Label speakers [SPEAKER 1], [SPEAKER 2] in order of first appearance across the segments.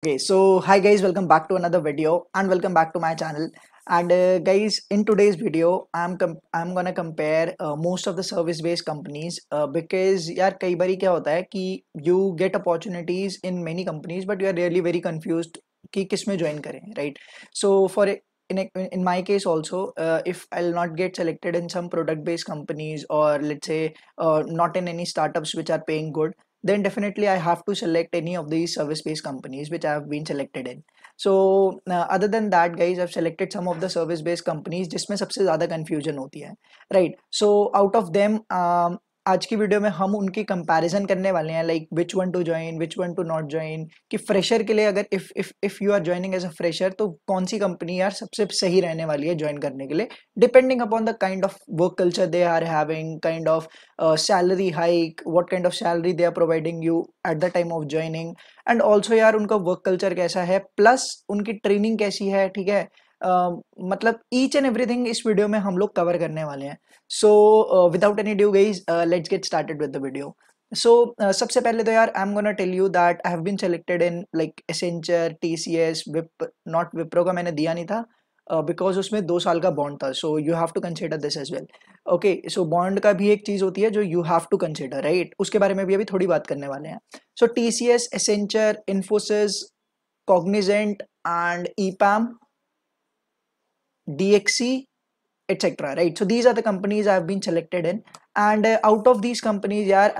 [SPEAKER 1] Okay, so hi guys, welcome back to another video and welcome back to my channel. And guys, in today's video, I'm gonna compare most of the service-based companies because यार कई बारी क्या होता है कि you get opportunities in many companies, but you are really very confused कि किस में join करें, right? So in my case also, if I'll not get selected in some product-based companies or let's say not in any startups which are paying good, then definitely I have to select any of these service-based companies which I have been selected in. So other than that, guys, I've selected some of the service-based companies जिसमें सबसे ज़्यादा confusion होती है, right? So out of them, आज की video में हम उनकी कंपैरिजन करने वाले हैं, like which one to join, which one to not join, कि फ्रेशर के लिए अगर if you are joining as a fresher तो कौन सी कंपनी यार सबसे सही रहने वाली है ज्वाइन करने के लिए, depending upon the kind of work culture they are having, kind of salary hike, what kind of salary they are providing you at the time of joining, and also यार उनका वर्क कल्चर कैसा है, plus उनकी training कैसी है, ठीक है। मतलब ईच एंड एवरीथिंग इस वीडियो में हम लोग कवर करने वाले हैं। So without any due guys, let's get started with the video. So सबसे पहले तो यार I am gonna tell you that I have been selected in like Accenture, TCS, not Wipro का मैंने दिया नहीं था बिकॉज उसमें 2 साल का बॉन्ड था, so you have to consider this as well. Okay, so bond का भी एक चीज होती है जो you have to consider, right? उसके बारे में भी अभी थोड़ी बात करने वाले हैं। So TCS, Accenture, Infosys, Cognizant and EPAM, DXC, etc, right? So these are the companies I have been selected in, and out of these companies यार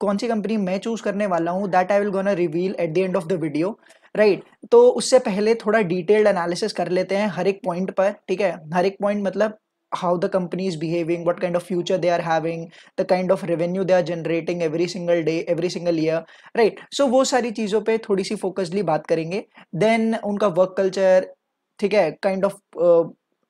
[SPEAKER 1] कौन सी कंपनी मैं चूज करने वाला हूँ that I will gonna reveal at the end of the video, right? तो उससे पहले थोड़ा डिटेल्ड एनालिसिस कर लेते हैं हर एक पॉइंट पर, ठीक है। हर एक पॉइंट मतलब how the company is behaving, what kind of future they are having, the kind of revenue they are generating every single day, every single year, right? So वो सारी चीज़ों पे थोड़ी सी फोकसली बात करेंगे। देन उनका वर्क कल्चर, ठीक है, काइंड ऑफ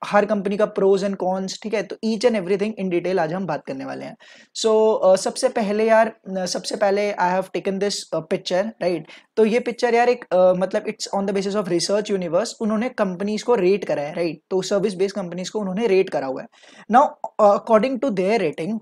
[SPEAKER 1] हर कंपनी का प्रोज एंड कॉन्स, ठीक है। तो each and everything in detail आज हम बात करने वाले हैं। सो सबसे पहले यार, सबसे पहले I have taken this picture, right? तो ये पिक्चर यार एक मतलब it's on the basis of research universe, उन्होंने कंपनीज को रेट करा है, राइट? तो सर्विस बेस्ड कंपनीज को उन्होंने रेट करा हुआ है। Now according to their rating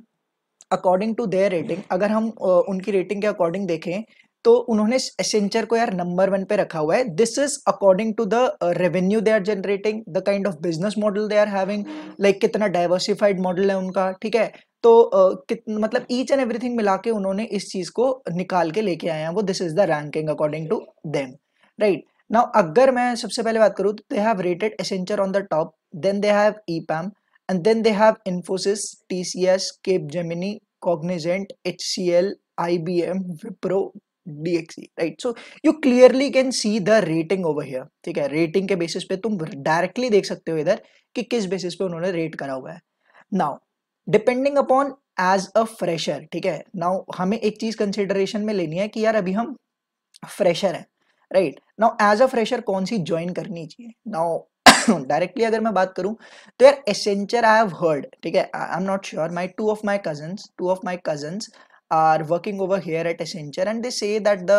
[SPEAKER 1] अगर हम उनकी रेटिंग के अकॉर्डिंग देखें तो उन्होंने एसेंचर को यार नंबर 1 पे रखा हुआ है। This is according to the revenue they are generating, the kind of business model they are having, like कितना डाइवर्सिफाइड मॉडल है उनका, ठीक है। तो मतलब ईच एंड एवरीथिंग मिला के उन्होंने इस चीज को निकाल के लेके आए हैं वो। This is the ranking according to them, right? Now अगर मैं सबसे पहले बात करूँ तो they have rated Accenture on the top, then they have EPAM, and then they have Infosys, TCS, Capgemini, Cognizant, HCL, IBM, Wipro, DXC, right? So you clearly can see the rating over here, ठीक है। Rating के basis पे तुम directly देख सकते हो इधर कि किस बेसिस पे उन्होंने रेट करा हुआ है। Now depending upon as a fresher, ठीक है। नाउ हमें एक चीज कंसिडरेशन में लेनी है कि यार अभी हम फ्रेशर है, right? Now as a fresher कौन सी ज्वाइन करनी चाहिए? नाउ डायरेक्टली अगर मैं बात करूं तो यार एसेंचर आई हैव हर्ड, ठीक है, I am not sure, my two of my cousins are working over here at Accenture and they say that the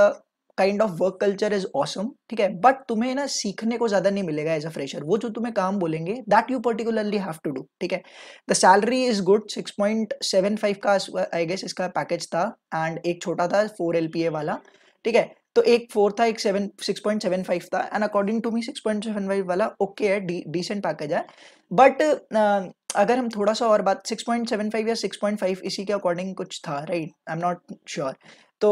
[SPEAKER 1] kind of work culture is awesome, ठीक है। बट तुम्हें ना सीखने को ज्यादा नहीं मिलेगा एज अ फ्रेशर। वो जो तुम्हें काम बोलेंगे that you particularly have to do, ठीक है। द सैलरी इज गुड, 6.75 का आई गेस इसका पैकेज था, एंड एक छोटा था 4 LPA वाला, ठीक है। तो एक 4 था, एक 6.75 था, एंड अकॉर्डिंग टू मी 6.75 वाला ओके है, डिसेंट पैकेज है। बट अगर हम थोड़ा सा और बात 6.75 या 6.5 इसी के अकॉर्डिंग कुछ था, right? I am not sure. तो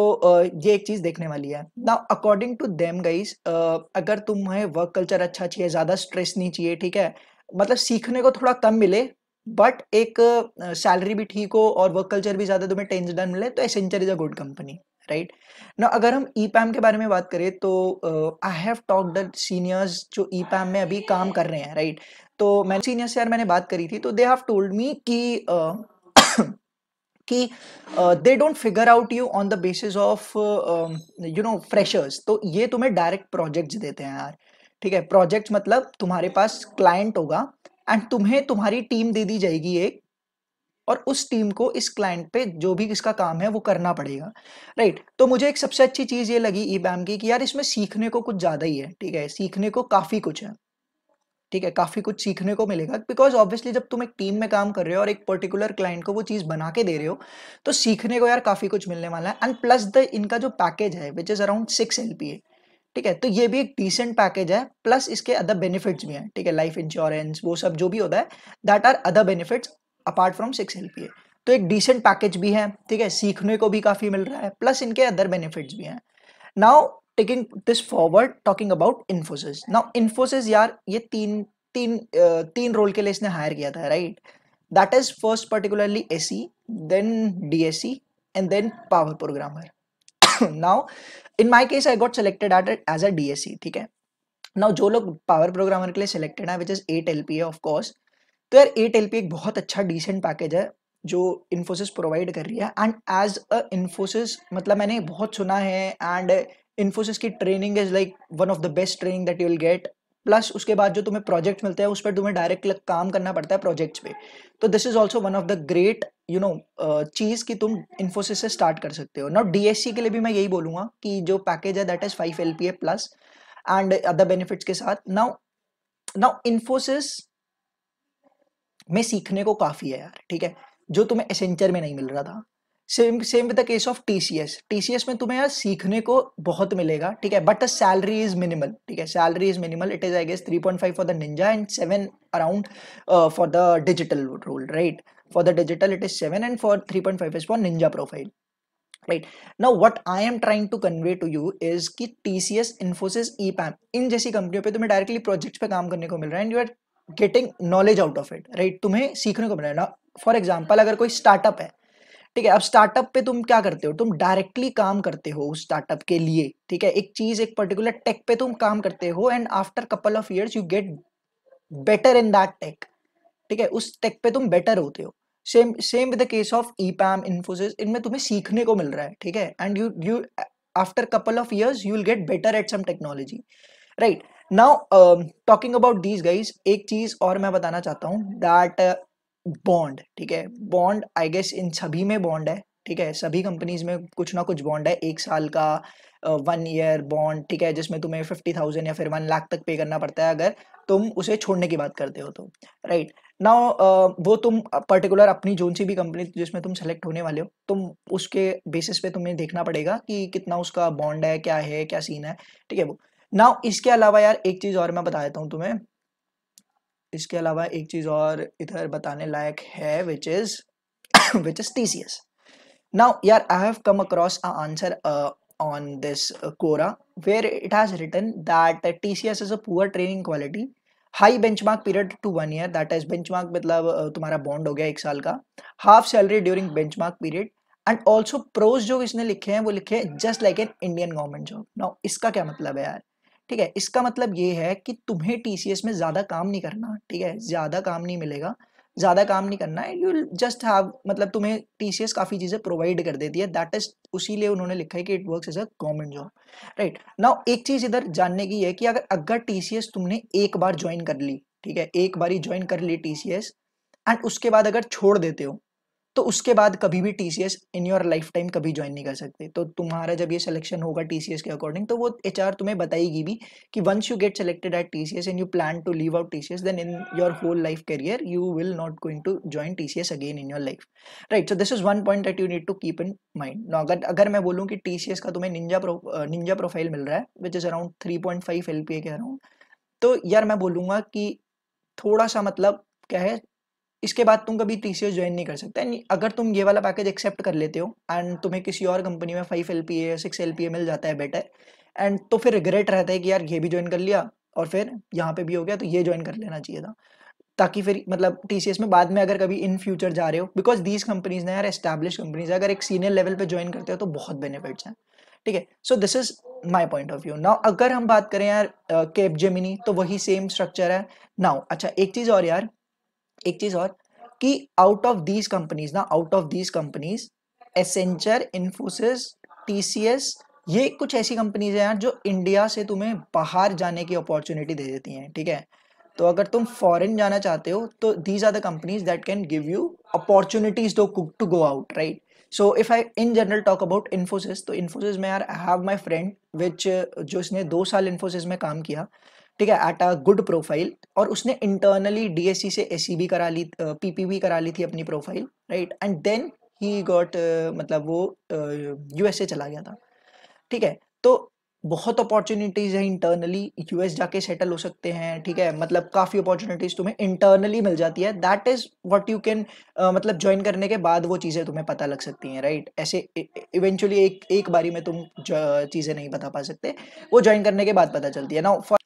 [SPEAKER 1] ये एक चीज देखने वाली है। Now according to them guys, अगर तुम्हें वर्क कल्चर अच्छा चाहिए, ज्यादा स्ट्रेस नहीं चाहिए, ठीक है, मतलब सीखने को थोड़ा कम मिले बट एक सैलरी भी ठीक हो और वर्क कल्चर भी ज्यादा तुम्हें टेंशन मिले, तो Accenture is a good company, right? ना अगर हम ईपैम के बारे में बात करें तो I have talked the seniors जो ईपैम में अभी काम कर रहे हैं, राइट? तो मैंने सीनियर्स से यार मैंने बात करी थी, तो दे हैव टोल्ड मी कि they don't figure out you on the basis of you know freshers. तो ये तुम्हें डायरेक्ट प्रोजेक्ट्स देते हैं यार, ठीक है। प्रोजेक्ट्स मतलब तुम्हारे पास क्लाइंट होगा एंड तुम्हें तुम्हारी टीम दे दी जाएगी एक, और उस टीम को इस क्लाइंट पे जो भी इसका काम है वो करना पड़ेगा, राइट? तो मुझे एक सबसे अच्छी चीज ये लगी ईबैम की कि यार इसमें सीखने को कुछ ज्यादा ही है, ठीक है। सीखने को काफी कुछ है, ठीक है, काफी कुछ सीखने को मिलेगा, बिकॉज ऑब्वियसली जब तुम एक टीम में काम कर रहे हो और एक पर्टिकुलर क्लाइंट को वो चीज बना के दे रहे हो तो सीखने को यार काफी कुछ मिलने वाला है। एंड प्लस द इनका जो पैकेज है विच इज अराउंड 6 LPA, ठीक है, तो ये भी एक डिसेंट पैकेज है, प्लस इसके अदर बेनिफिट्स भी हैं, ठीक है, लाइफ इंश्योरेंस वो सब जो भी होता है, that are other benefits apart from 6 LPA। तो एक डिसेंट पैकेज भी है, ठीक है, सीखने को भी काफी मिल रहा है, प्लस इनके अदर बेनिफिट्स भी हैं। Now taking this forward, talking about Infosys. Now Infosys यार ये तीन रोल के लिए इसने हायर किया था, right? That is first particularly AC, then DSC and then power programmer. Now in my case I got selected at as a DSC, ठीक है। नाउ जो लोग पावर प्रोग्रामर के लिए सिलेक्टेड है which is 8 LPA of course, तो यार 8 LPA एक बहुत अच्छा डिसेंट पैकेज है जो इन्फोसिस प्रोवाइड कर रही है। एंड एज अ इन्फोसिस मतलब मैंने बहुत सुना है, एंड इन्फोसिस की training is like one of the best training that you will gate. Plus उसके बाद जो तुम्हें प्रोजेक्ट मिलते हैं उस पर तुम्हें डायरेक्ट काम करना पड़ता है प्रोजेक्ट्स पे। तो this is also one of the great चीज कि तुम इन्फोसिस से स्टार्ट कर सकते हो। नाउ डीएससी के लिए भी मैं यही बोलूंगा कि जो पैकेज है that is 5 LPA plus and other benefits के साथ। नाउ नाउ इन्फोसिस में सीखने को काफी है यार, ठीक है, जो तुम्हें एसेंचर में नहीं मिल रहा था। Same same with the case of TCS. TCS में तुम्हें यार सीखने को बहुत मिलेगा, ठीक है, but the salary is minimal, ठीक है, salary is minimal. It is I guess 3.5 for the ninja and 7 around for the digital role, right? For the digital it is 7 and for 3.5 is for ninja profile, right? Now what I am trying to convey to you is कि TCS, Infosys, ईपैम इन जैसी कंपनियों पे तुम्हें directly projects पे काम करने को मिल रहा है and you are getting knowledge out of it, right? तुम्हें सीखने को मिल रहा है ना। फॉर एग्जाम्पल अगर कोई स्टार्टअप है, ठीक है, अब स्टार्टअप पे तुम क्या करते हो, तुम डायरेक्टली काम करते हो उस स्टार्टअप के लिए, ठीक है, एक चीज एक पर्टिकुलर टेक पे तुम काम करते हो and after couple of years you get better in that tech, ठीक है, उस टेक पे तुम बेटर होते हो। Same same with the case of EPAM, Infosys, इनमें तुम्हें सीखने को मिल रहा है, ठीक है, and you after couple of years you will get better at some technology, right? Now talking about these guys, एक चीज और मैं बताना चाहता हूँ दैट बॉन्ड, ठीक है, बॉन्ड आई गेस इन सभी में बॉन्ड है, ठीक है, सभी कंपनीज में कुछ ना कुछ बॉन्ड है, 1 साल का 1 ईयर बॉन्ड, ठीक है, जिसमें तुम्हें 50,000 या फिर 1 लाख तक पे करना पड़ता है अगर तुम उसे छोड़ने की बात करते हो तो, राइट? नाउ वो तुम पर्टिकुलर अपनी जोन सी भी कंपनी जिसमें तुम सेलेक्ट होने वाले हो, तुम उसके बेसिस पे तुम्हें देखना पड़ेगा कि कितना उसका बॉन्ड है, क्या सीन है, ठीक है वो। नाउ इसके अलावा यार एक चीज और मैं बता देता हूँ तुम्हें, इसके अलावा एक चीज और इधर बताने लायक है which is which is TCS. Now यार I have come across a answer on this Quora where it has written that TCS is a poor training quality, high benchmark period to 1 year, that is benchmark मतलब तुम्हारा bond हो गया 1 साल का, half salary during benchmark period, and also pros जो इसने लिखे हैं वो लिखे हैं just like an Indian government job. Now इसका क्या मतलब है यार, ठीक है, इसका मतलब ये है कि तुम्हें टीसीएस में ज्यादा काम नहीं करना, ठीक है, ज्यादा काम नहीं मिलेगा, ज्यादा काम नहीं करना है, यू जस्ट हैव मतलब तुम्हें टीसीएस काफी चीजें प्रोवाइड कर देती है, दैट इज उसी लिए उन्होंने लिखा है कि it works as a government job, right? Now एक चीज इधर जानने की है कि अगर अगर टीसीएस तुमने एक बार ज्वाइन कर ली, ठीक है, एक बार ही ज्वाइन कर ली टीसीएस एंड उसके बाद अगर छोड़ देते हो तो उसके बाद कभी भी TCS in your life time कभी ज्वाइन नहीं कर सकते। तो तुम्हारा जब ये सिलेक्शन होगा टीसीएस के अकॉर्डिंग तो वो एचआर तुम्हें बताएगी भी कि once you get selected at TCS and you plan to leave out TCS then in your whole life career you will not going to join TCS again in your life, right? So this is one point that you need to keep in mind. अगर अगर मैं बोलूँ कि TCS का तुम्हें Ninja profile मिल रहा है which is around 3.5 LPA के अराउंड, तो यार मैं बोलूंगा कि थोड़ा सा मतलब क्या है, इसके बाद तुम कभी टीसीएस ज्वाइन नहीं कर सकते। अगर तुम ये वाला पैकेज एक्सेप्ट कर लेते हो एंड तुम्हें किसी और कंपनी में 5 LPA या 6 LPA मिल जाता है बेटर, एंड तो फिर रिग्रेट रहता है कि यार ये भी ज्वाइन कर लिया और फिर यहाँ पे भी हो गया तो ये ज्वाइन कर लेना चाहिए था, ताकि फिर मतलब टीसीएस में बाद में अगर कभी इन फ्यूचर जा रहे हो, बिकॉज दीज कंपनीज ना यार एस्टैब्लिश कंपनीज है, अगर एक सीनियर लेवल पे ज्वाइन करते हो तो बहुत बेनिफिट्स हैं, ठीक है। सो this is my point of view. Now अगर हम बात करें यार कैप जेमिनी तो वही सेम स्ट्रक्चर है। नाउ अच्छा एक चीज और यार, एक चीज और कि आउट ऑफ दीज कंपनीज ना, out of these companies Accenture, Infosys, TCS, ये कुछ ऐसी कंपनीज हैं यार जो इंडिया से तुम्हें बाहर जाने की अपॉर्चुनिटी दे देती हैं, ठीक है। तो अगर तुम फॉरेन जाना चाहते हो तो these are the companies that can give you opportunities to go out, right? So if I in general talk about Infosys, तो इन्फोसिस में यार I have my friend which जो इसने 2 साल इन्फोसिस में काम किया, ठीक है, एट अ गुड प्रोफाइल, और उसने इंटरनली डीएससी से एससी भी करा ली, पीपी भी करा ली थी अपनी profile, right? And then he got मतलब वो यूएसए चला गया था, ठीक है। तो बहुत अपॉर्चुनिटीज़ है इंटरनली, यूएस जाके सेटल हो सकते हैं, ठीक है, मतलब काफ़ी अपॉर्चुनिटीज़ तुम्हें इंटरनली मिल जाती है, that is what you can, मतलब ज्वाइन करने के बाद वो चीज़ें तुम्हें पता लग सकती हैं, राइट? ऐसे इवेंचुअली एक एक बारी में तुम चीज़ें नहीं बता पा सकते, वो ज्वाइन करने के बाद पता चलती है। Now for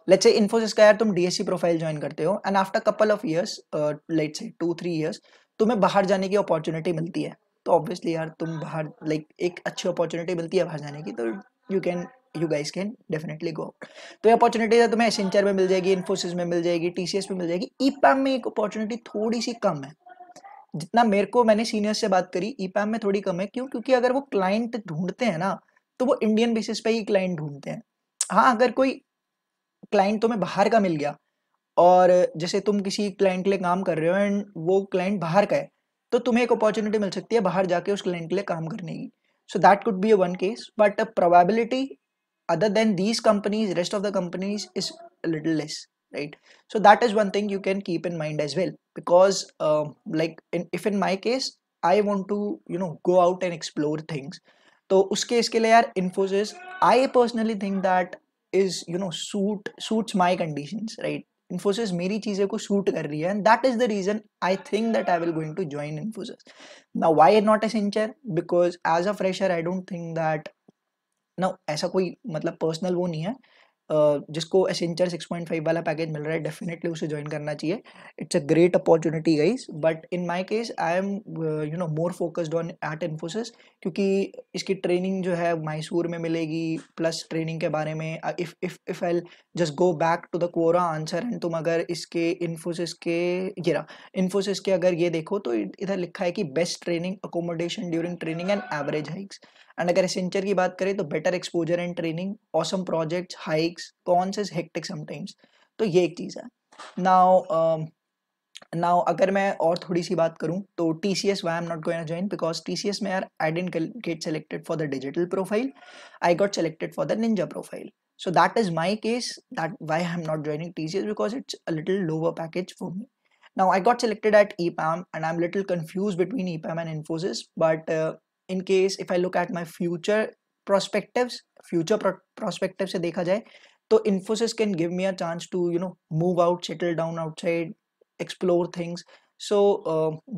[SPEAKER 1] let's say Infosys का यार तुम डीएससी प्रोफाइल ज्वाइन करते हो and after couple of years, let's say 2-3 years, तुम्हें बाहर जाने की अपॉर्चुनिटी मिलती है, तो ऑब्वियसली यार तुम बाहर, लाइक एक अच्छी अपॉर्चुनिटी मिलती है बाहर जाने की, तो you can, you guys can definitely go. तो ये अपॉर्चुनिटी है तुम्हें एसेंचर में मिल जाएगी, इन्फोसिस में मिल जाएगी, टीसीएस में मिल जाएगी। ईपैम में एक अपॉर्चुनिटी थोड़ी सी कम है, जितना मेरे को, मैंने सीनियर्स से बात करी, ईपैम में थोड़ी कम है। क्यों? क्योंकि अगर वो क्लाइंट ढूंढते हैं ना, तो वो इंडियन बेसिस पे ही क्लाइंट ढूंढते हैं। हाँ, अगर कोई क्लाइंट तुम्हें बाहर का मिल गया, और जैसे तुम किसी क्लाइंट के लिए काम कर रहे हो एंड वो क्लाइंट बाहर का है, तो तुम्हें एक अपॉर्चुनिटी मिल सकती है बाहर जाके उस क्लाइंट के लिए काम करने की। So that could be a one case, but probability other than these companies, rest of the companies is a little less, right? So that is one thing you can keep in mind as well, because like if in my case I want to, you know, go out and explore things, तो उसके इसके लिए यार Infosys, I personally think that is, you know, suits my conditions, right? Infosys मेरी चीज़ें को suit कर रही है, and that is the reason I think that I will going to join Infosys. Now why not Accenture? Because as a fresher I don't think that ना, ऐसा कोई मतलब पर्सनल वो नहीं है, जिसको एसेंचर 6.5 वाला पैकेज मिल रहा है, डेफिनेटली उसे ज्वाइन करना चाहिए। It's a great opportunity guys, but in my case I am, you know, more focused on at Infosys, क्योंकि इसकी ट्रेनिंग जो है मैसूर में मिलेगी, प्लस ट्रेनिंग के बारे में, if I just go back to the Quora answer, and तुम अगर इसके इन्फोसिस के, ये रहा इन्फोसिस के, अगर ये देखो तो इधर लिखा है कि best training accommodation during training and average hikes. And अगर एसेंचर की बात करें तो better exposure and training, awesome projects, hikes, cons is hectic sometimes. तो ये एक चीज़ है। नाउ नाउ अगर मैं और थोड़ी सी बात करूं तो TCS, why am not going to join, because TCS में यार I didn't get selected for the digital profile, I got selected for the ninja profile. So that is my case, that why I'm not joining TCS, because it's a little lower package for me. Now I got selected at EPAM and I'm little confused between EPAM and Infosys, but in case if I look at my future perspectives, prospective से देखा जाए तो Infosys can give me a chance to, you know, move out, settle down outside, explore things. So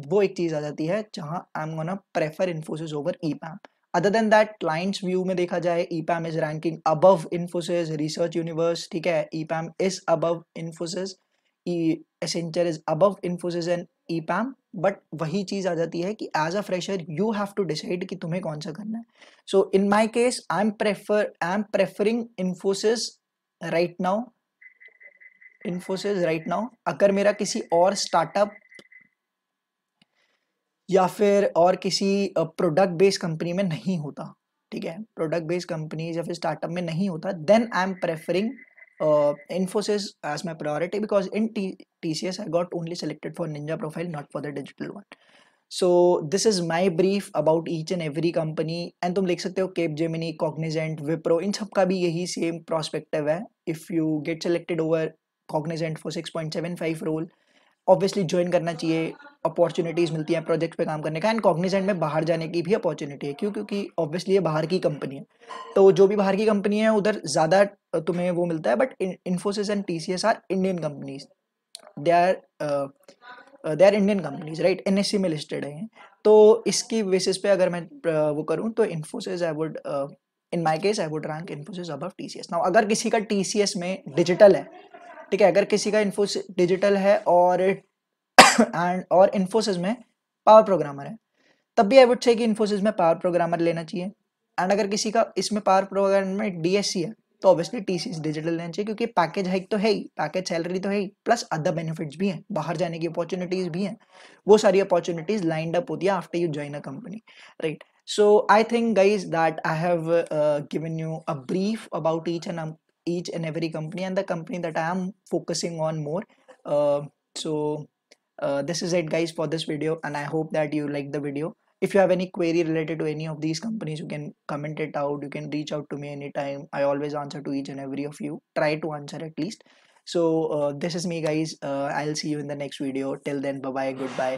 [SPEAKER 1] वो एक चीज़ आ जाती है जहाँ I'm gonna prefer Infosys over EPAM. Other than that, clients view में देखा जाए, EPAM is ranking above Infosys, Research Universe, ठीक है, EPAM is above Infosys, Accenture is above Infosys and EPAM, but वही चीज़ आ जाती है कि as a fresher you have to decide कि तुम्हें कौन सा करना है. So in my case, I'm preferring Infosys right now. Infosys right now. अगर मेरा किसी और स्टार्टअप या फिर और किसी प्रोडक्ट बेस्ड कंपनी में नहीं होता, ठीक है, प्रोडक्ट बेस्ड कंपनीज या फिर स्टार्टअप में नहीं होता, then I am preferring Infosys as my priority, because in TCS I got only selected for Ninja profile, not for the digital one. So this is my brief about each and every company. And तुम लिख सकते हो Capgemini, Cognizant, Wipro, इन सब का भी यही same prospective है. If you get selected over Cognizant for 6.75 role, obviously join करना चाहिए, अपॉर्चुनिटीज़ मिलती हैं प्रोजेक्ट पे काम करने का, एंड कॉग्निजेंट में बाहर जाने की भी अपॉर्चुनिटी है। क्यों? क्योंकि ऑब्वियसली ये बाहर की कंपनी है, तो जो भी बाहर की कंपनी है उधर ज़्यादा तुम्हें वो मिलता है, but Infosys and TCS are Indian companies, they are they are Indian companies, right, NSE में लिस्टेड है। तो इसकी बेसिस पे अगर मैं वो करूँ तो Infosys I would, in my case I would rank Infosys above TCS. Now अगर किसी का TCS में डिजिटल है, ठीक है, अगर किसी का इन्फोसिस डिजिटल है और एंड और इन्फोसिस में पावर प्रोग्रामर है, तब भी आई वुड से कि इन्फोसिस में पावर प्रोग्रामर लेना चाहिए। एंड अगर किसी का इसमें पावर प्रोग्रामर में DSC है, तो ऑब्वियसली TCS डिजिटल लेना चाहिए, क्योंकि पैकेज हाइक तो है ही, पैकेज सैलरी तो है ही, प्लस अदर बेनिफिट्स भी हैं, बाहर जाने की अपॉर्चुनिटीज भी हैं, वो सारी अपॉर्चुनिटीज लाइंड अप होती है after you join a company, right? So I think guys that I have given you a brief about each and every company and the company that I am focusing on more. So this is it guys for this video, and I hope that you like the video. If you have any query related to any of these companies, you can comment it out, you can reach out to me anytime. I always answer to each and every of you, try to answer at least. So this is me guys, I'll see you in the next video. Till then, bye bye, goodbye.